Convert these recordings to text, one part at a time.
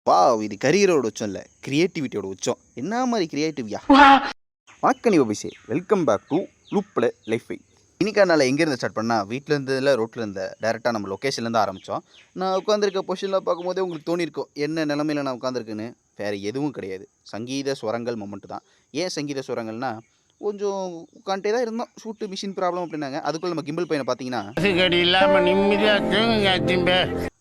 இது கரியரோட உச்சம் இல்லை, கிரியேட்டிவிட்டியோட உச்சம். என்ன மாதிரி கிரியேட்டிவியா? வணக்கம் யோபிசி, வெல்கம் பேக் டு லூப்பில் லைஃபை. இன்னைக்கான எங்கேருந்து ஸ்டார்ட் பண்ணால் வீட்டிலேருந்து இல்லை ரோட்டில் இருந்த டேரெக்டாக நம்ம லொக்கேஷன்லேருந்து ஆரம்பித்தோம். நான் உட்காந்துருக்க பொசிஷனில் பார்க்கும்போதே உங்களுக்கு தோணியிருக்கும் என்ன நிலமையில் நான் உட்காந்துருக்குன்னு. வேறு எதுவும் கிடையாது, சங்கீத ஸ்வரங்கள் மொமெண்ட்டு தான். ஏன் சங்கீத ஸ்வரங்கள்னால் கொஞ்சம் உட்காந்துட்டே தான் இருந்தோம், ஷூட்டு மிஷின் ப்ராப்ளம் அப்படின்னாங்க. அதுக்குள்ளே நம்ம கிம்பிள் பையனை பார்த்தீங்கன்னா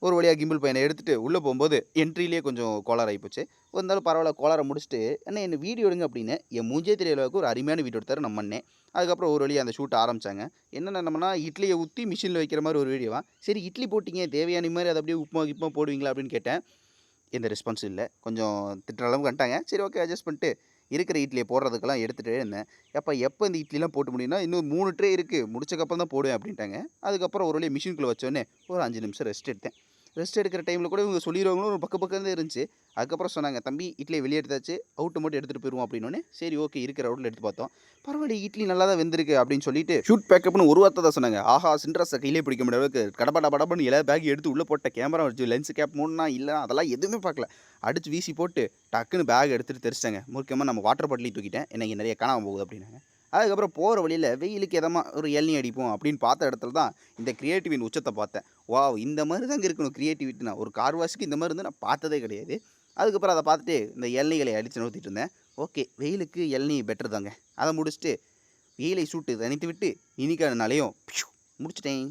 ஒரு வழியாக கிம்பிள் பையனை எடுத்துகிட்டு உள்ளே போகும்போது என்ட்ரிலேயே கொஞ்சம் கோளார் ஆகிப்போச்சு. இருந்தாலும் பரவாயில்ல, கோளாரை முடிச்சுட்டு என்ன வீடியோ எடுங்க அப்படின்னு என் மூஞ்சே தெரிய அளவுக்கு ஒரு அருமையான வீடியோ எடுத்தார் நம்ம அண்ணே. அதுக்கப்புறம் ஒரு வழியாக அந்த ஷூட் ஆரம்பித்தாங்க. என்னென்ன நம்மனா இட்லியை ஊற்றி மிஷினில் வைக்கிற மாதிரி ஒரு வீடியோவா. சரி இட்லி போட்டிங்க, தேவையான மாதிரி அதை அப்படியே உப்புமா போடுவீங்களா அப்படின்னு கேட்டேன். எந்த ரெஸ்பான்ஸும் இல்லை. கொஞ்சம் திட்டுற அளவுக்கு வந்துட்டாங்க. சரி ஓகே அட்ஜஸ்ட் பண்ணிட்டு இருக்கிற இட்லியை போடுறதுக்கெல்லாம் எடுத்துகிட்டே இருந்தேன். எப்போ இந்த இட்லிலாம் போட்டு முடியும்னா இன்னும் 3 ட்ரே இருக்குது, முடிச்சக்கப்புறம் தான் போடுவேன் அப்படின்ட்டாங்க. அதுக்கப்புறம் ஒரு வழியாக மிஷினுக்குள்ளே வச்சோடனே ஒரு 5 நிமிஷம் ரெஸ்ட் எடுத்தேன். ரெஸ்ட் எடுக்கிற டைமில் கூட இவங்க சொல்லிடுவாங்களும் ஒரு பக்கம் தான் இருந்துச்சு. அதுக்கப்புறம் சொன்னாங்க, தம்பி இட்லியை வெளியே எடுத்தாச்சு, அவுட்டு மட்டும் எடுத்துகிட்டு போயிடுவோம் அப்படின்னோடனே சரி ஓகே இருக்கிற அவுட்டில் எடுத்து பார்த்தோம். பரவாயில்ல இட்லி நல்லா தான் வெந்திருக்கு அப்படின்னு சொல்லிட்டு ஷூட் பேக்கப்னு ஒரு வார்த்தை தான் சொன்னாங்க. ஆஹா சின்ட்ரஸை கையிலே பிடிக்க முடியாத அளவுக்கு கடப்படன்னு எல்லா பேக் எடுத்து உள்ளே போட்ட கேமரா வச்சு லென்ஸ் கேப் மூணுனா இல்லை அதெல்லாம் எதுவுமே பார்க்கல. அடித்து வீசி போட்டு டக்குன்னு பேக் எடுத்துகிட்டு தெரிச்சிட்டாங்க. முக்கியமாக நம்ம வாட்டர் பாட்டிலையும் தூக்கிட்டேன், எனக்கு நிறைய காணாமல் போகுது அப்படின்னாங்க. அதுக்கப்புறம் போகிற வழியில் வெயிலுக்கு எதமாக ஒரு இளநீ அடிப்போம் அப்படின்னு பார்த்த இடத்துல தான் இந்த கிரியேட்டிவின் உச்சத்தை பார்த்தேன். வாவ், இந்த மாதிரி தாங்க இருக்கணும் கிரியேட்டிவிட்டினா. ஒரு கார் வாஷுக்கு இந்த மாதிரி இருந்து நான் பார்த்ததே கிடையாது. அதுக்கப்புறம் அதை பார்த்துட்டு இந்த இளநீகளை அடித்து நோத்திட்டு இருந்தேன். ஓகே வெயிலுக்கு இளநீ பெட்டர் தாங்க. அதை முடிச்சுட்டு வெயிலை சூட்டு தனித்து விட்டு இனிக்கான நாளையும் முடிச்சிட்டேன்.